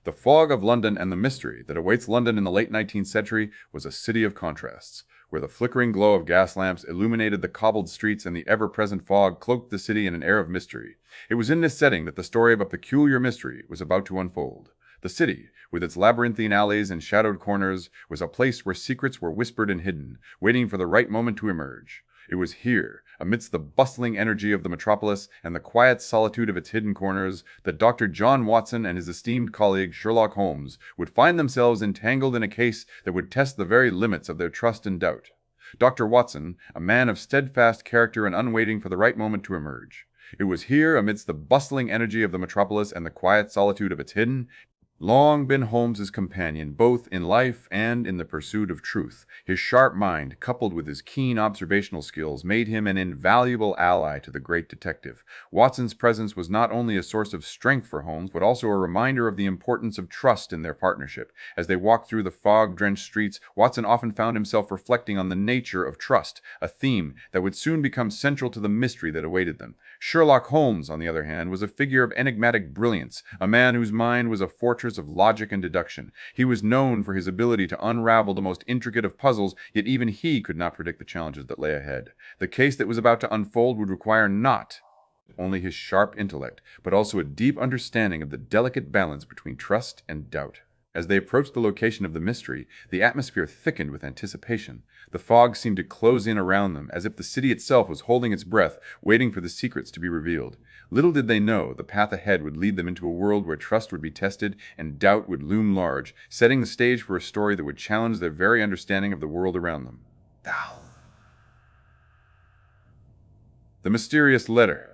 The fog of London and the mystery that awaits London in the late 19th century was a city of contrasts, where the flickering glow of gas lamps illuminated the cobbled streets and the ever-present fog cloaked the city in an air of mystery. It was in this setting that the story of a peculiar mystery was about to unfold. The city, with its labyrinthine alleys and shadowed corners, was a place where secrets were whispered and hidden, waiting for the right moment to emerge. It was here, amidst the bustling energy of the metropolis and the quiet solitude of its hidden corners, that Dr. John Watson and his esteemed colleague Sherlock Holmes would find themselves entangled in a case that would test the very limits of their trust and doubt. Dr. Watson, a man of steadfast character and unwaiting for the right moment to emerge. It was here, amidst the bustling energy of the metropolis and the quiet solitude of its hidden, long been Holmes's companion, both in life and in the pursuit of truth. His sharp mind, coupled with his keen observational skills, made him an invaluable ally to the great detective. Watson's presence was not only a source of strength for Holmes, but also a reminder of the importance of trust in their partnership. As they walked through the fog-drenched streets, Watson often found himself reflecting on the nature of trust, a theme that would soon become central to the mystery that awaited them. Sherlock Holmes, on the other hand, was a figure of enigmatic brilliance, a man whose mind was a fortress of logic and deduction. He was known for his ability to unravel the most intricate of puzzles, yet even he could not predict the challenges that lay ahead. The case that was about to unfold would require not only his sharp intellect, but also a deep understanding of the delicate balance between trust and doubt. As they approached the location of the mystery, the atmosphere thickened with anticipation. The fog seemed to close in around them, as if the city itself was holding its breath, waiting for the secrets to be revealed. Little did they know the path ahead would lead them into a world where trust would be tested and doubt would loom large, setting the stage for a story that would challenge their very understanding of the world around them. Thou. The mysterious letter.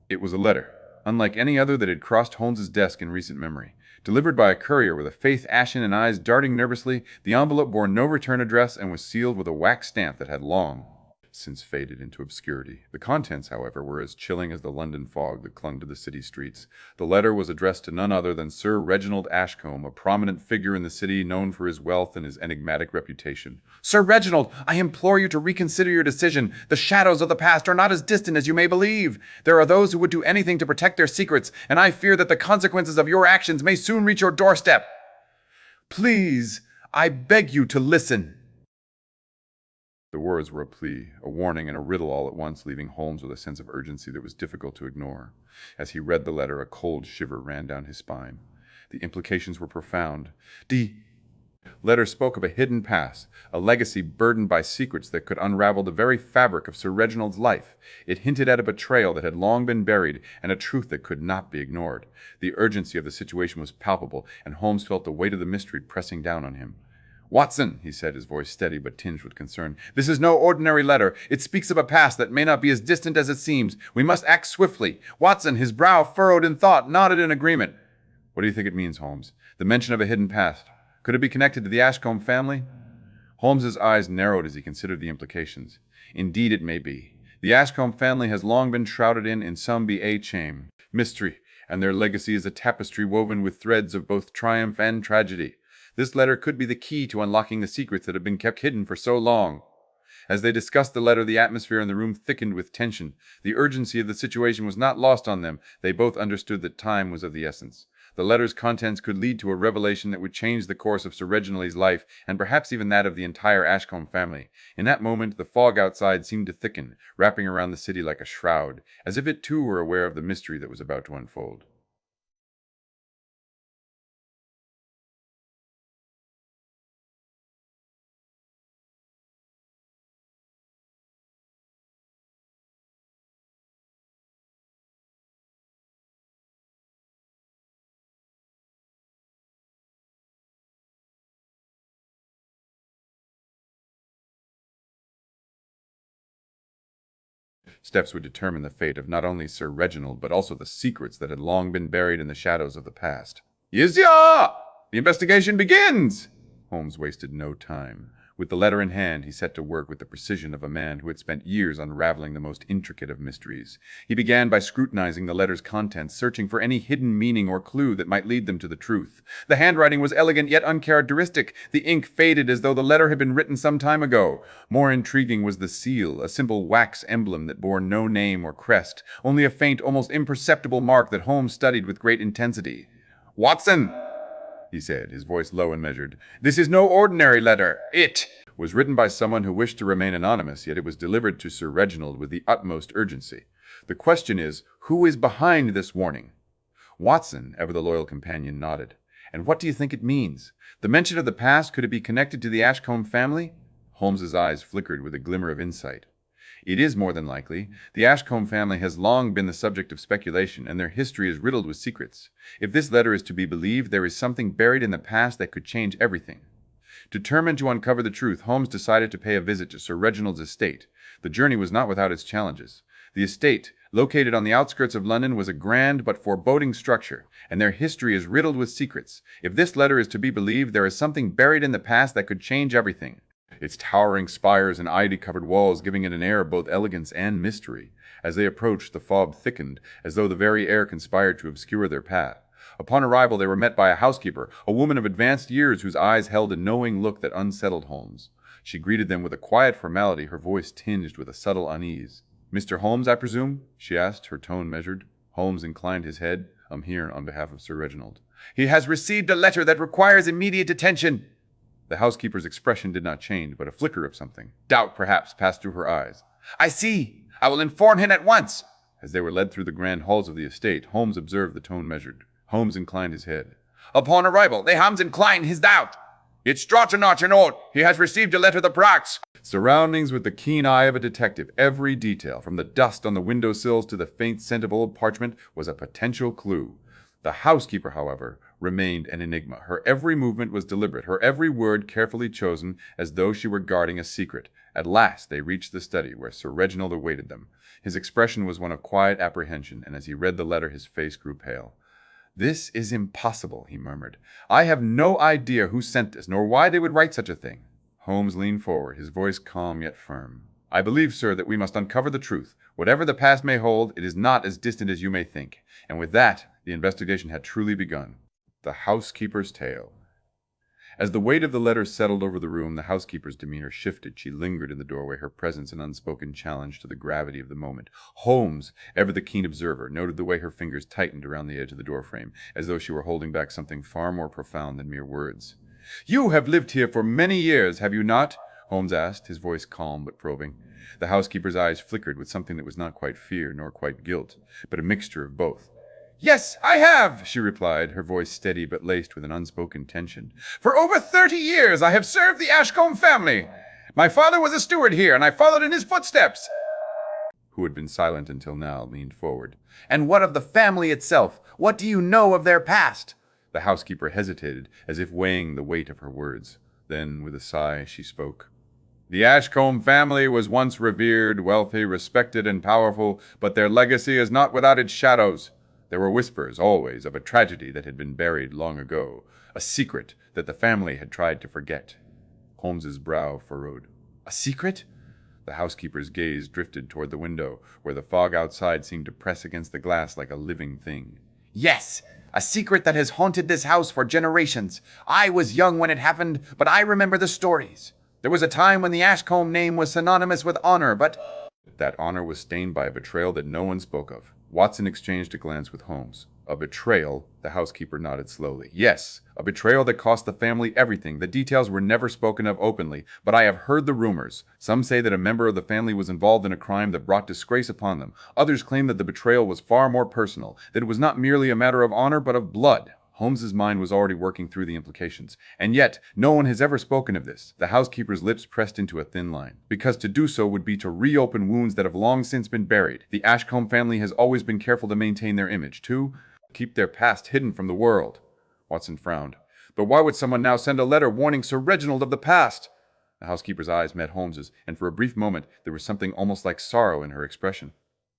It was a letter, unlike any other that had crossed Holmes's desk in recent memory. Delivered by a courier with a face ashen and eyes darting nervously, the envelope bore no return address and was sealed with a wax stamp that had long since faded into obscurity. The contents, however, were as chilling as the London fog that clung to the city streets. The letter was addressed to none other than Sir Reginald Ashcombe, a prominent figure in the city known for his wealth and his enigmatic reputation. "Sir Reginald, I implore you to reconsider your decision. The shadows of the past are not as distant as you may believe. There are those who would do anything to protect their secrets, and I fear that the consequences of your actions may soon reach your doorstep. Please, I beg you to listen." The words were a plea, a warning, and a riddle all at once, leaving Holmes with a sense of urgency that was difficult to ignore. As he read the letter, a cold shiver ran down his spine. The implications were profound. The letter spoke of a hidden past, a legacy burdened by secrets that could unravel the very fabric of Sir Reginald's life. It hinted at a betrayal that had long been buried, and a truth that could not be ignored. The urgency of the situation was palpable, and Holmes felt the weight of the mystery pressing down on him. "Watson," he said, his voice steady but tinged with concern, "this is no ordinary letter. It speaks of a past that may not be as distant as it seems. We must act swiftly." Watson, his brow furrowed in thought, nodded in agreement. "What do you think it means, Holmes? The mention of a hidden past. Could it be connected to the Ashcombe family?" Holmes's eyes narrowed as he considered the implications. "Indeed it may be. The Ashcombe family has long been shrouded in some shame, mystery, and their legacy is a tapestry woven with threads of both triumph and tragedy. This letter could be the key to unlocking the secrets that have been kept hidden for so long." As they discussed the letter, the atmosphere in the room thickened with tension. The urgency of the situation was not lost on them. They both understood that time was of the essence. The letter's contents could lead to a revelation that would change the course of Sir Reginald's life, and perhaps even that of the entire Ashcombe family. In that moment, the fog outside seemed to thicken, wrapping around the city like a shroud, as if it too were aware of the mystery that was about to unfold. Steps would determine the fate of not only Sir Reginald, but also the secrets that had long been buried in the shadows of the past. "Yizya! The investigation begins!" Holmes wasted no time. With the letter in hand, he set to work with the precision of a man who had spent years unraveling the most intricate of mysteries. He began by scrutinizing the letter's contents, searching for any hidden meaning or clue that might lead them to the truth. The handwriting was elegant yet uncharacteristic. The ink faded as though the letter had been written some time ago. More intriguing was the seal, a simple wax emblem that bore no name or crest, only a faint, almost imperceptible mark that Holmes studied with great intensity. "Watson," he said, his voice low and measured, "this is no ordinary letter. It was written by someone who wished to remain anonymous, yet it was delivered to Sir Reginald with the utmost urgency. The question is, who is behind this warning?" Watson, ever the loyal companion, nodded. "And what do you think it means? The mention of the past, could it be connected to the Ashcombe family?" Holmes's eyes flickered with a glimmer of insight. "It is more than likely. The Ashcombe family has long been the subject of speculation, and their history is riddled with secrets. If this letter is to be believed, there is something buried in the past that could change everything." Determined to uncover the truth, Holmes decided to pay a visit to Sir Reginald's estate. The journey was not without its challenges. The estate, located on the outskirts of London, was a grand but foreboding structure, and their history is riddled with secrets. If this letter is to be believed, there is something buried in the past that could change everything. Its towering spires and ivy-covered walls giving it an air of both elegance and mystery. As they approached, the fog thickened, as though the very air conspired to obscure their path. Upon arrival, they were met by a housekeeper, a woman of advanced years whose eyes held a knowing look that unsettled Holmes. She greeted them with a quiet formality, her voice tinged with a subtle unease. "Mr. Holmes, I presume?" she asked, her tone measured. Holmes inclined his head. "I'm here on behalf of Sir Reginald." "He has received a letter that requires immediate attention." The housekeeper's expression did not change, but a flicker of something, doubt perhaps, passed through her eyes. "I see. I will inform him at once." As they were led through the grand halls of the estate, Holmes observed the tone measured. Holmes inclined his head. "Upon arrival, they Holmes inclined his doubt. It's Strauchenarch and Old. He has received a letter the Prax." Surroundings with the keen eye of a detective, every detail, from the dust on the windowsills to the faint scent of old parchment, was a potential clue. The housekeeper, however, remained an enigma. Her every movement was deliberate, her every word carefully chosen, as though she were guarding a secret. At last they reached the study, where Sir Reginald awaited them. His expression was one of quiet apprehension, and as he read the letter his face grew pale. "This is impossible," he murmured. "I have no idea who sent this, nor why they would write such a thing." Holmes leaned forward, his voice calm yet firm. "I believe, sir, that we must uncover the truth. Whatever the past may hold, it is not as distant as you may think." And with that, the investigation had truly begun. The housekeeper's tale. As the weight of the letter settled over the room, the housekeeper's demeanor shifted. She lingered in the doorway, her presence an unspoken challenge to the gravity of the moment. Holmes, ever the keen observer, noted the way her fingers tightened around the edge of the doorframe, as though she were holding back something far more profound than mere words. "You have lived here for many years, have you not?" Holmes asked, his voice calm but probing. The housekeeper's eyes flickered with something that was not quite fear nor quite guilt, but a mixture of both. "Yes, I have," she replied, her voice steady but laced with an unspoken tension. "For over 30 years I have served the Ashcombe family. My father was a steward here, and I followed in his footsteps." Who had been silent until now leaned forward. "And what of the family itself? What do you know of their past?" The housekeeper hesitated, as if weighing the weight of her words. Then, with a sigh, she spoke. "The Ashcombe family was once revered, wealthy, respected, and powerful, but their legacy is not without its shadows. There were whispers, always, of a tragedy that had been buried long ago, a secret that the family had tried to forget." Holmes's brow furrowed. "A secret?" The housekeeper's gaze drifted toward the window, where the fog outside seemed to press against the glass like a living thing. "Yes, a secret that has haunted this house for generations. I was young when it happened, but I remember the stories. There was a time when the Ashcombe name was synonymous with honor, but that honor was stained by a betrayal that no one spoke of." Watson exchanged a glance with Holmes. "A betrayal?" The housekeeper nodded slowly. "Yes, a betrayal that cost the family everything. The details were never spoken of openly, but I have heard the rumors. Some say that a member of the family was involved in a crime that brought disgrace upon them. Others claim that the betrayal was far more personal, that it was not merely a matter of honor, but of blood." Holmes's mind was already working through the implications. "And yet, no one has ever spoken of this." The housekeeper's lips pressed into a thin line. "Because to do so would be to reopen wounds that have long since been buried. The Ashcombe family has always been careful to maintain their image, to keep their past hidden from the world." Watson frowned. "But why would someone now send a letter warning Sir Reginald of the past?" The housekeeper's eyes met Holmes's, and for a brief moment there was something almost like sorrow in her expression.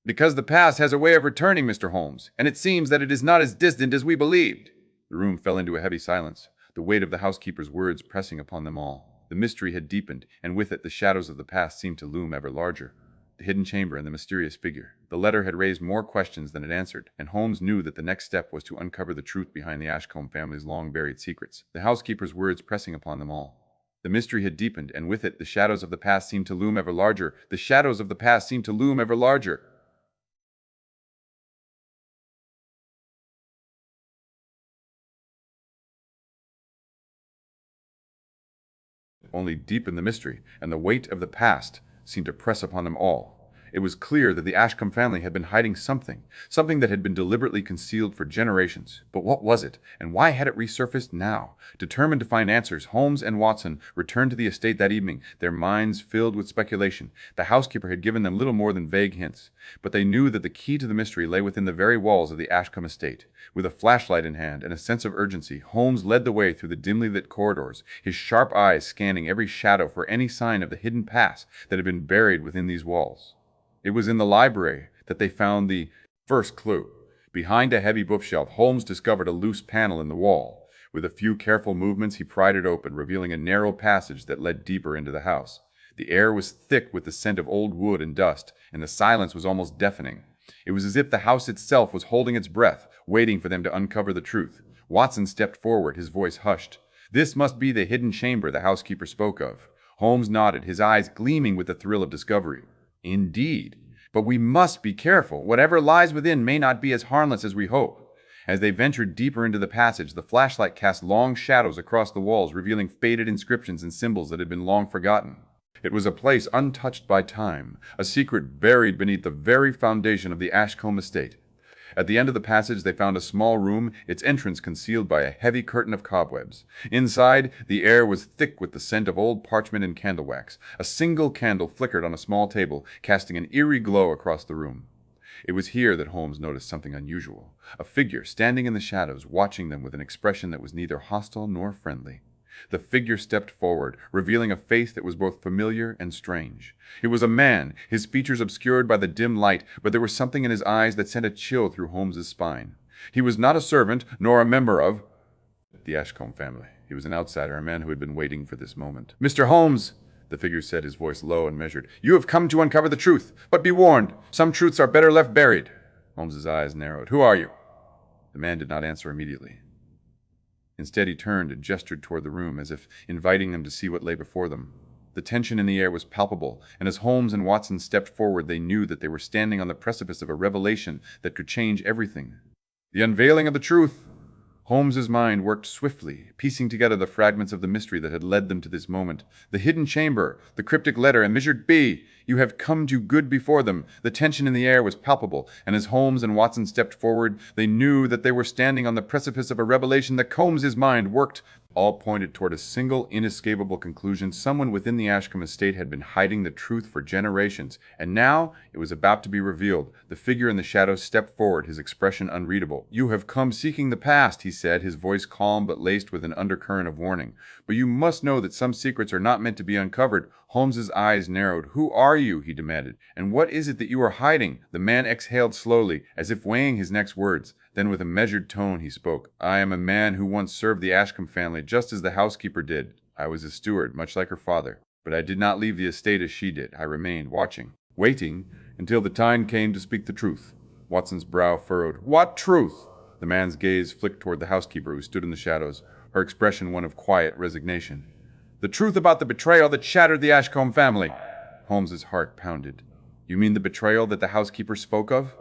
"Because the past has a way of returning, Mr. Holmes, and it seems that it is not as distant as we believed." The room fell into a heavy silence, the weight of the housekeeper's words pressing upon them all. The mystery had deepened, and with it the shadows of the past seemed to loom ever larger. The hidden chamber and the mysterious figure. The letter had raised more questions than it answered, and Holmes knew that the next step was to uncover the truth behind the Ashcombe family's long-buried secrets. The housekeeper's words pressing upon them all. The mystery had deepened, and with it the shadows of the past seemed to loom ever larger. The shadows of the past seemed to loom ever larger. only deepened the mystery, and the weight of the past seemed to press upon them all. It was clear that the Ashcombe family had been hiding something, something that had been deliberately concealed for generations. But what was it, and why had it resurfaced now? Determined to find answers, Holmes and Watson returned to the estate that evening, their minds filled with speculation. The housekeeper had given them little more than vague hints, but they knew that the key to the mystery lay within the very walls of the Ashcombe estate. With a flashlight in hand and a sense of urgency, Holmes led the way through the dimly lit corridors, his sharp eyes scanning every shadow for any sign of the hidden past that had been buried within these walls. It was in the library that they found the first clue. Behind a heavy bookshelf, Holmes discovered a loose panel in the wall. With a few careful movements, he pried it open, revealing a narrow passage that led deeper into the house. The air was thick with the scent of old wood and dust, and the silence was almost deafening. It was as if the house itself was holding its breath, waiting for them to uncover the truth. Watson stepped forward, his voice hushed. "This must be the hidden chamber the housekeeper spoke of." Holmes nodded, his eyes gleaming with the thrill of discovery. "Indeed. But we must be careful. Whatever lies within may not be as harmless as we hope." As they ventured deeper into the passage, the flashlight cast long shadows across the walls, revealing faded inscriptions and symbols that had been long forgotten. It was a place untouched by time, a secret buried beneath the very foundation of the Ashcombe estate. At the end of the passage they found a small room, its entrance concealed by a heavy curtain of cobwebs. Inside, the air was thick with the scent of old parchment and candle wax. A single candle flickered on a small table, casting an eerie glow across the room. It was here that Holmes noticed something unusual. A figure standing in the shadows, watching them with an expression that was neither hostile nor friendly. The figure stepped forward, revealing a face that was both familiar and strange. It was a man, his features obscured by the dim light, but there was something in his eyes that sent a chill through Holmes's spine. He was not a servant, nor a member of the Ashcombe family. He was an outsider, a man who had been waiting for this moment. "Mr. Holmes," the figure said, his voice low and measured, "you have come to uncover the truth, but be warned, some truths are better left buried." Holmes's eyes narrowed. "Who are you?" The man did not answer immediately. Instead, he turned and gestured toward the room, as if inviting them to see what lay before them. The tension in the air was palpable, and as Holmes and Watson stepped forward, they knew that they were standing on the precipice of a revelation that could change everything. The unveiling of the truth! Holmes's mind worked swiftly, piecing together the fragments of the mystery that had led them to this moment. The hidden chamber, the cryptic letter, and measured B. You have come to good before them. The tension in the air was palpable, and as Holmes and Watson stepped forward, they knew that they were standing on the precipice of a revelation that Holmes's mind worked. All pointed toward a single, inescapable conclusion. Someone within the Ashcombe estate had been hiding the truth for generations, and now it was about to be revealed. The figure in the shadows stepped forward, his expression unreadable. "You have come seeking the past," he said, his voice calm but laced with an undercurrent of warning. "But you must know that some secrets are not meant to be uncovered." Holmes's eyes narrowed. "Who are you?" he demanded. "And what is it that you are hiding?" The man exhaled slowly, as if weighing his next words. Then with a measured tone he spoke. "I am a man who once served the Ashcombe family just as the housekeeper did. I was a steward, much like her father. But I did not leave the estate as she did. I remained, watching, waiting, until the time came to speak the truth." Watson's brow furrowed. "What truth?" The man's gaze flicked toward the housekeeper, who stood in the shadows, her expression one of quiet resignation. "The truth about the betrayal that shattered the Ashcombe family." Holmes's heart pounded. "You mean the betrayal that the housekeeper spoke of?"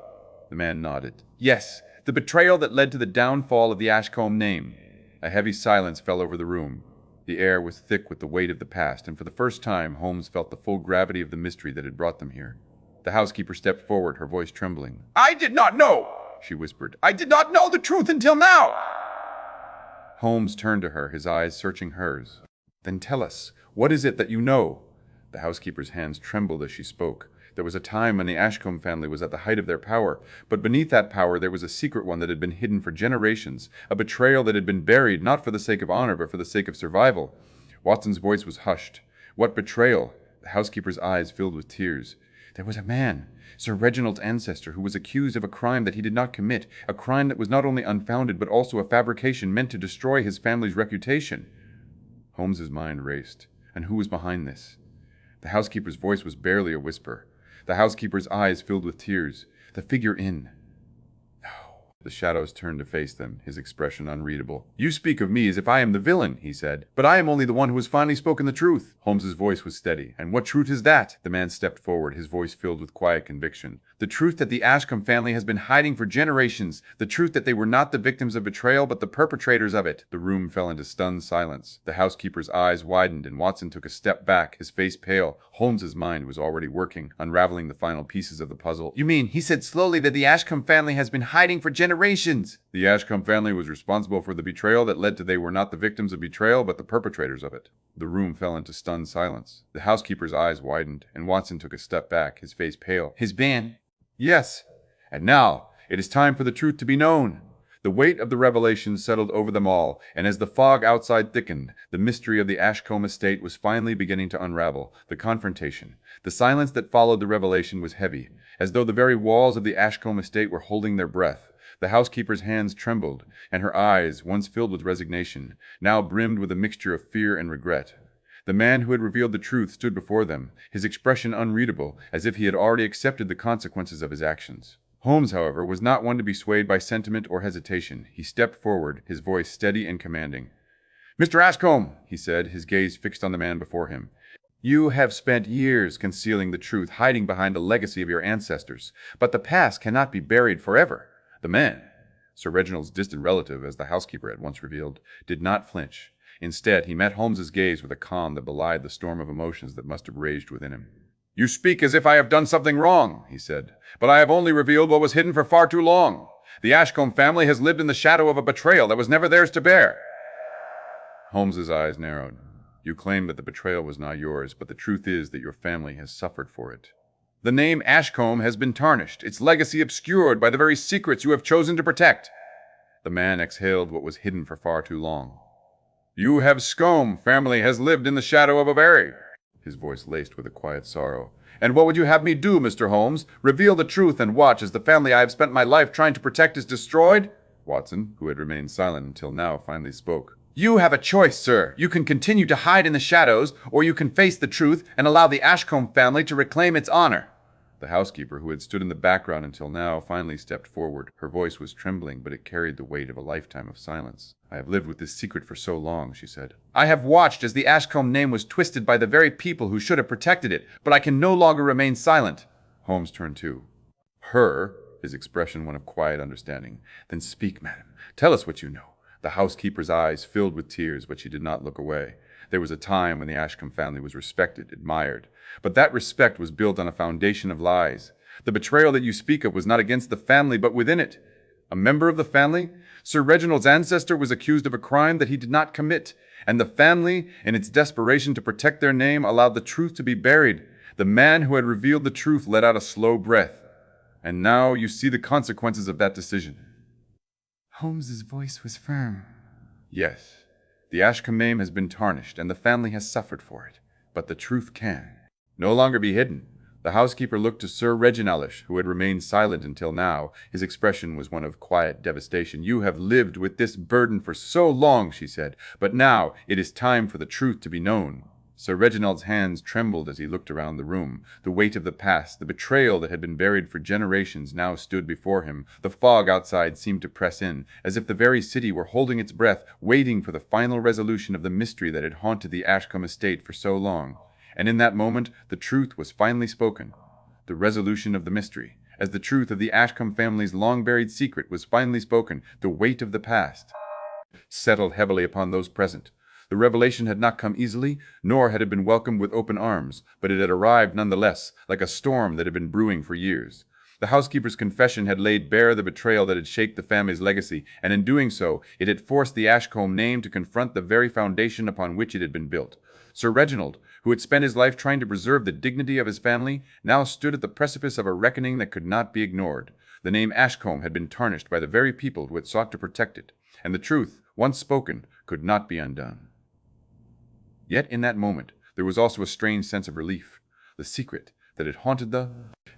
The man nodded. "Yes. The betrayal that led to the downfall of the Ashcombe name." A heavy silence fell over the room. The air was thick with the weight of the past, and for the first time Holmes felt the full gravity of the mystery that had brought them here. The housekeeper stepped forward, her voice trembling. "I did not know," she whispered. "I did not know the truth until now." Holmes turned to her, his eyes searching hers. "Then tell us, what is it that you know?" The housekeeper's hands trembled as she spoke. There was a time when the Ashcombe family was at the height of their power, but beneath that power there was a secret one that had been hidden for generations, a betrayal that had been buried not for the sake of honor but for the sake of survival. Watson's voice was hushed. "What betrayal?" The housekeeper's eyes filled with tears. "There was a man, Sir Reginald's ancestor, who was accused of a crime that he did not commit, a crime that was not only unfounded but also a fabrication meant to destroy his family's reputation." Holmes's mind raced. And who was behind this? The housekeeper's voice was barely a whisper. The housekeeper's eyes filled with tears. "The figure in..." "No, The shadows turned to face them, his expression unreadable. "You speak of me as if I am the villain," he said. "But I am only the one who has finally spoken the truth." Holmes's voice was steady. "And what truth is that?" The man stepped forward, his voice filled with quiet conviction. "The truth that the Ashcombe family has been hiding for generations. The truth that they were not the victims of betrayal, but the perpetrators of it." The room fell into stunned silence. The housekeeper's eyes widened, and Watson took a step back, his face pale. Holmes's mind was already working, unraveling the final pieces of the puzzle. "You mean," he said slowly, "that the Ashcombe family has been hiding for generations?" "The Ashcombe family was responsible for the betrayal that led to they were not the victims of betrayal, but the perpetrators of it." The room fell into stunned silence. The housekeeper's eyes widened, and Watson took a step back, his face pale. "His ban?" "Yes. And now, it is time for the truth to be known." The weight of the revelation settled over them all, and as the fog outside thickened, the mystery of the Ashcombe estate was finally beginning to unravel. The confrontation. The silence that followed the revelation was heavy, as though the very walls of the Ashcombe estate were holding their breath. The housekeeper's hands trembled, and her eyes, once filled with resignation, now brimmed with a mixture of fear and regret. The man who had revealed the truth stood before them, his expression unreadable, as if he had already accepted the consequences of his actions. Holmes, however, was not one to be swayed by sentiment or hesitation. He stepped forward, his voice steady and commanding. "Mr. Ashcombe," he said, his gaze fixed on the man before him, "you have spent years concealing the truth, hiding behind a legacy of your ancestors. But the past cannot be buried forever." The man, Sir Reginald's distant relative, as the housekeeper had once revealed, did not flinch. Instead, he met Holmes's gaze with a calm that belied the storm of emotions that must have raged within him. "You speak as if I have done something wrong," he said, "but I have only revealed what was hidden for far too long. The Ashcombe family has lived in the shadow of a betrayal that was never theirs to bear." Holmes's eyes narrowed. "You claim that the betrayal was not yours, but the truth is that your family has suffered for it. The name Ashcombe has been tarnished, its legacy obscured by the very secrets you have chosen to protect." The man exhaled what was hidden for far too long. "You have Scombe family has lived in the shadow of a barrier," his voice laced with a quiet sorrow. "And what would you have me do, Mr. Holmes? Reveal the truth and watch as the family I have spent my life trying to protect is destroyed?" Watson, who had remained silent until now, finally spoke. "You have a choice, sir. You can continue to hide in the shadows, or you can face the truth and allow the Ashcombe family to reclaim its honor." The housekeeper, who had stood in the background until now, finally stepped forward. Her voice was trembling, but it carried the weight of a lifetime of silence. "I have lived with this secret for so long," she said. "I have watched as the Ashcombe name was twisted by the very people who should have protected it, but I can no longer remain silent." Holmes turned too. "Her?" His expression one of quiet understanding. "Then speak, madam. Tell us what you know." The housekeeper's eyes filled with tears, but she did not look away. There was a time when the Ashcombe family was respected, admired. But that respect was built on a foundation of lies. The betrayal that you speak of was not against the family, but within it. A member of the family? Sir Reginald's ancestor was accused of a crime that he did not commit, and the family, in its desperation to protect their name, allowed the truth to be buried. The man who had revealed the truth let out a slow breath. And now you see the consequences of that decision. Holmes's voice was firm. "Yes. The Ashcombe name has been tarnished, and the family has suffered for it. But the truth can no longer be hidden." The housekeeper looked to Sir Reginald, who had remained silent until now. His expression was one of quiet devastation. "You have lived with this burden for so long," she said, "but now it is time for the truth to be known." Sir Reginald's hands trembled as he looked around the room. The weight of the past, the betrayal that had been buried for generations, now stood before him. The fog outside seemed to press in, as if the very city were holding its breath, waiting for the final resolution of the mystery that had haunted the Ashcombe estate for so long. And in that moment, the truth was finally spoken. The resolution of the mystery, as the truth of the Ashcombe family's long-buried secret was finally spoken. The weight of the past settled heavily upon those present. The revelation had not come easily, nor had it been welcomed with open arms, but it had arrived nonetheless, like a storm that had been brewing for years. The housekeeper's confession had laid bare the betrayal that had shaped the family's legacy, and in doing so, it had forced the Ashcombe name to confront the very foundation upon which it had been built. Sir Reginald, who had spent his life trying to preserve the dignity of his family, now stood at the precipice of a reckoning that could not be ignored. The name Ashcombe had been tarnished by the very people who had sought to protect it, and the truth, once spoken, could not be undone. Yet in that moment, there was also a strange sense of relief. The secret, that had haunted the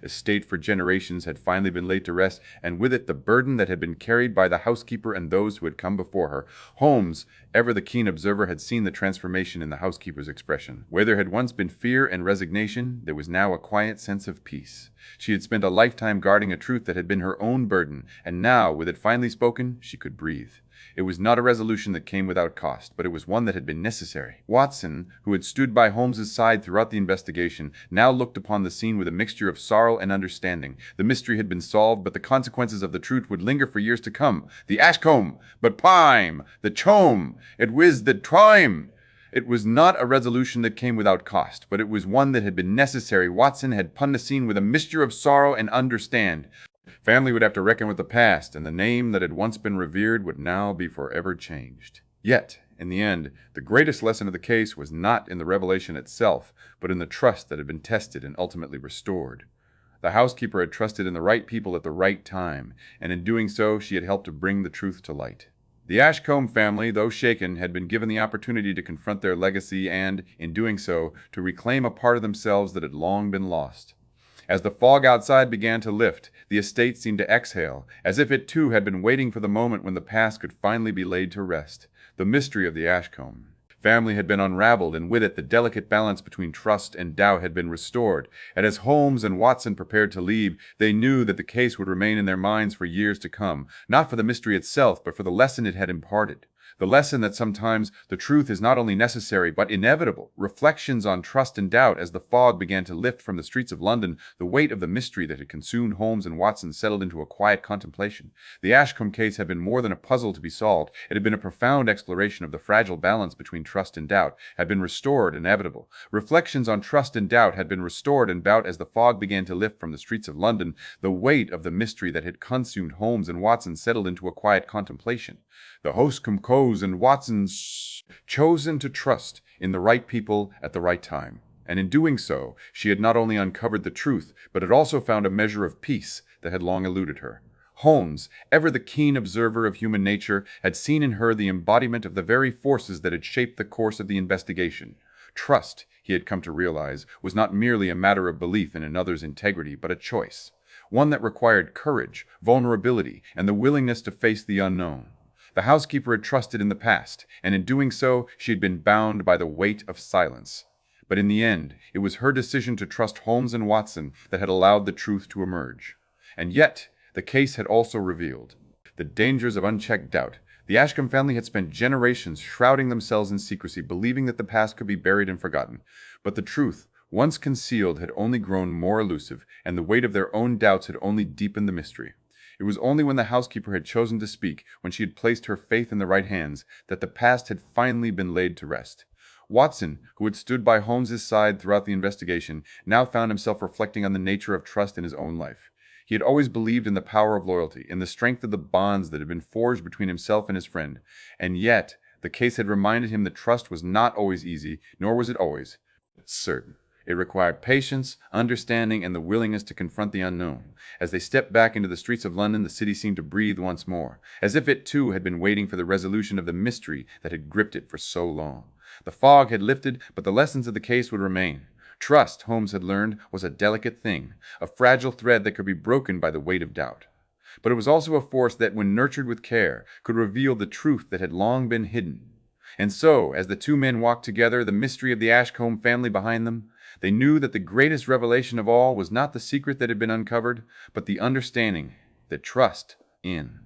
estate for generations had finally been laid to rest, and with it the burden that had been carried by the housekeeper and those who had come before her. Holmes, ever the keen observer, had seen the transformation in the housekeeper's expression. Where there had once been fear and resignation, there was now a quiet sense of peace. She had spent a lifetime guarding a truth that had been her own burden, and now, with it finally spoken, she could breathe. It was not a resolution that came without cost, but it was one that had been necessary. Watson, who had stood by Holmes's side throughout the investigation, now looked upon the scene with a mixture of sorrow and understanding. The mystery had been solved, but the consequences of the truth would linger for years to come. The Ashcombe, but Pime, the Chome, it was the Time. It was not a resolution that came without cost, but it was one that had been necessary. Watson had punned the scene with a mixture of sorrow and understand. Family would have to reckon with the past, and the name that had once been revered would now be forever changed. Yet, in the end, the greatest lesson of the case was not in the revelation itself, but in the trust that had been tested and ultimately restored. The housekeeper had trusted in the right people at the right time, and in doing so, she had helped to bring the truth to light. The Ashcombe family, though shaken, had been given the opportunity to confront their legacy and, in doing so, to reclaim a part of themselves that had long been lost. As the fog outside began to lift, the estate seemed to exhale, as if it too had been waiting for the moment when the past could finally be laid to rest. The mystery of the Ashcombe family had been unraveled, and with it the delicate balance between trust and doubt had been restored. And as Holmes and Watson prepared to leave, they knew that the case would remain in their minds for years to come, not for the mystery itself, but for the lesson it had imparted. The lesson that sometimes the truth is not only necessary, but inevitable. Reflections on trust and doubt. As the fog began to lift from the streets of London, the weight of the mystery that had consumed Holmes and Watson settled into a quiet contemplation. The Ashcombe case had been more than a puzzle to be solved. It had been a profound exploration of the fragile balance between trust and doubt, had been restored, inevitable. Reflections on trust and doubt had been restored and doubt as the fog began to lift from the streets of London. The weight of the mystery that had consumed Holmes and Watson settled into a quiet contemplation. The Hoscombe and Watson's chosen to trust in the right people at the right time. And in doing so, she had not only uncovered the truth, but had also found a measure of peace that had long eluded her. Holmes, ever the keen observer of human nature, had seen in her the embodiment of the very forces that had shaped the course of the investigation. Trust, he had come to realize, was not merely a matter of belief in another's integrity, but a choice. One that required courage, vulnerability, and the willingness to face the unknown. The housekeeper had trusted in the past, and in doing so, she had been bound by the weight of silence. But in the end, it was her decision to trust Holmes and Watson that had allowed the truth to emerge. And yet, the case had also revealed the dangers of unchecked doubt. The Ashcombe family had spent generations shrouding themselves in secrecy, believing that the past could be buried and forgotten. But the truth, once concealed, had only grown more elusive, and the weight of their own doubts had only deepened the mystery. It was only when the housekeeper had chosen to speak, when she had placed her faith in the right hands, that the past had finally been laid to rest. Watson, who had stood by Holmes's side throughout the investigation, now found himself reflecting on the nature of trust in his own life. He had always believed in the power of loyalty, in the strength of the bonds that had been forged between himself and his friend. And yet, the case had reminded him that trust was not always easy, nor was it always certain. It required patience, understanding, and the willingness to confront the unknown. As they stepped back into the streets of London, the city seemed to breathe once more, as if it too had been waiting for the resolution of the mystery that had gripped it for so long. The fog had lifted, but the lessons of the case would remain. Trust, Holmes had learned, was a delicate thing, a fragile thread that could be broken by the weight of doubt. But it was also a force that, when nurtured with care, could reveal the truth that had long been hidden. And so, as the two men walked together, the mystery of the Ashcombe family behind them, they knew that the greatest revelation of all was not the secret that had been uncovered, but the understanding that trust in.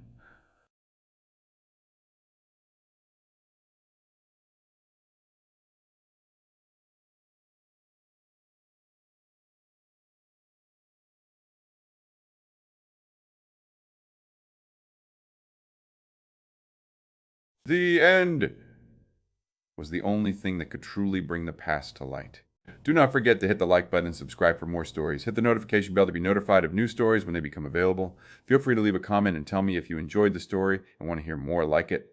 The end was the only thing that could truly bring the past to light. Do not forget to hit the like button and subscribe for more stories. Hit the notification bell to be notified of new stories when they become available. Feel free to leave a comment and tell me if you enjoyed the story and want to hear more like it.